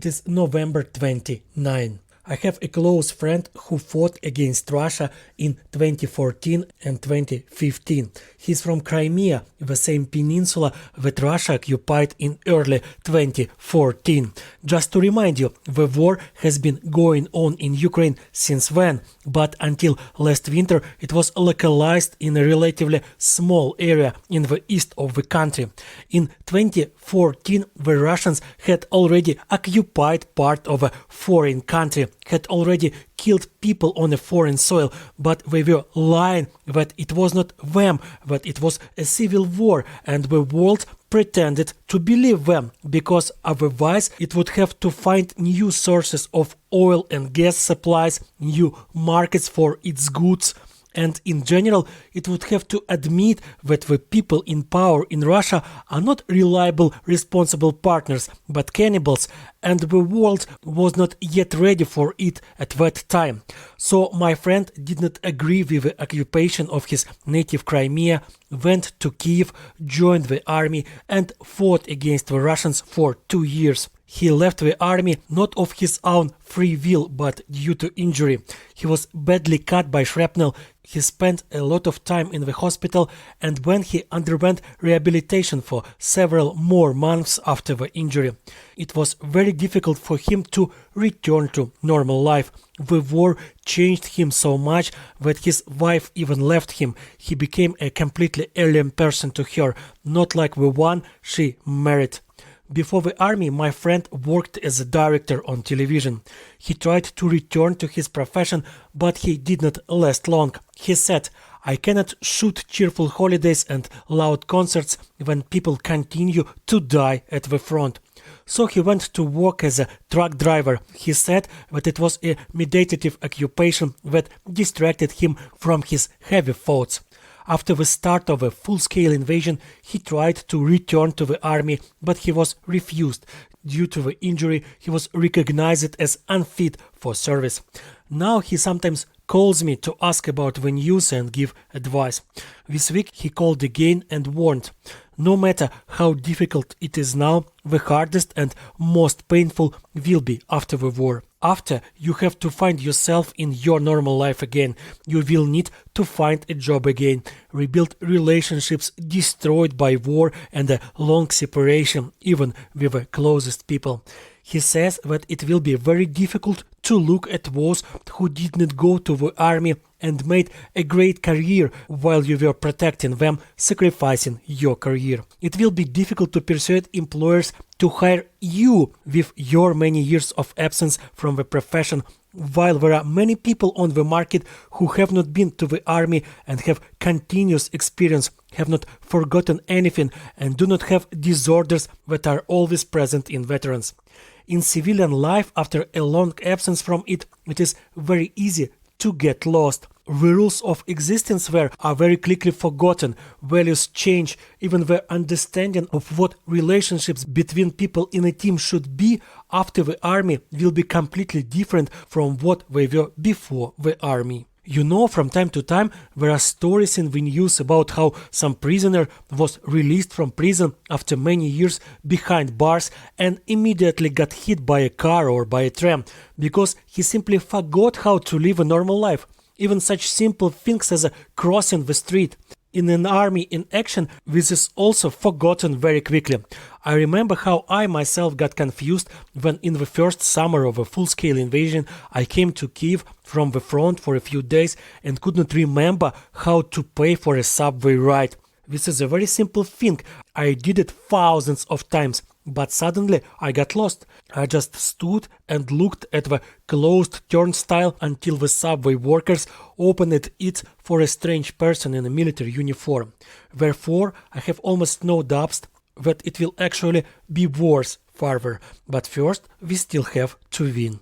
It is November 29. I have a close friend who fought against Russia in 2014 and 2015. He's from Crimea, the same peninsula that Russia occupied in early 2014. Just to remind you, the war has been going on in Ukraine since then, but until last winter it was localized in a relatively small area in the east of the country. In 2014, the Russians had already occupied part of a foreign country, had already killed people on a foreign soil, but they were lying that it was not them, that it was a civil war, and the world pretended to believe them, because otherwise it would have to find new sources of oil and gas supplies, new markets for its goods, and in general it would have to admit that the people in power in Russia are not reliable, responsible partners, but cannibals, and the world was not yet ready for it at that time. So my friend did not agree with the occupation of his native Crimea, went to Kiev, joined the army, and fought against the Russians for 2 years. He left the army not of his own free will, but due to injury. He was badly cut by shrapnel. He spent a lot of time in the hospital, and when he underwent rehabilitation for several more months after the injury, it was very difficult for him to return to normal life. The war changed him so much that his wife even left him. He became a completely alien person to her, not like the one she married. Before the army, my friend worked as a director on television. He tried to return to his profession, but he did not last long. He said, "I cannot shoot cheerful holidays and loud concerts when people continue to die at the front." So he went to work as a truck driver. He said that it was a meditative occupation that distracted him from his heavy thoughts. After the start of a full-scale invasion, he tried to return to the army, but he was refused. Due to the injury, he was recognized as unfit for service. Now he sometimes calls me to ask about the news and give advice. This week he called again and warned, "No matter how difficult it is now, the hardest and most painful will be after the war. After you have to find yourself in your normal life again, you will need to find a job again, rebuild relationships destroyed by war and a long separation, even with the closest people." He says that it will be very difficult to look at those who did not go to the army and made a great career while you were protecting them, sacrificing your career. It will be difficult to persuade employers to hire you with your many years of absence from the profession, while there are many people on the market who have not been to the army and have continuous experience, have not forgotten anything, and do not have disorders that are always present in veterans. In civilian life, after a long absence from it, it is very easy to get lost. The rules of existence there are very quickly forgotten, values change, even the understanding of what relationships between people in a team should be after the army will be completely different from what they were before the army. You know, from time to time there are stories in the news about how some prisoner was released from prison after many years behind bars and immediately got hit by a car or by a tram because he simply forgot how to live a normal life. Even such simple things as crossing the street. In an army in action, this is also forgotten very quickly. I remember how I myself got confused when in the first summer of a full-scale invasion I came to Kiev from the front for a few days and could not remember how to pay for a subway ride. This is a very simple thing. I did it thousands of times, but suddenly I got lost. I just stood and looked at the closed turnstile until the subway workers opened it for a strange person in a military uniform. Therefore, I have almost no doubts that it will actually be worse further. But first, we still have to win.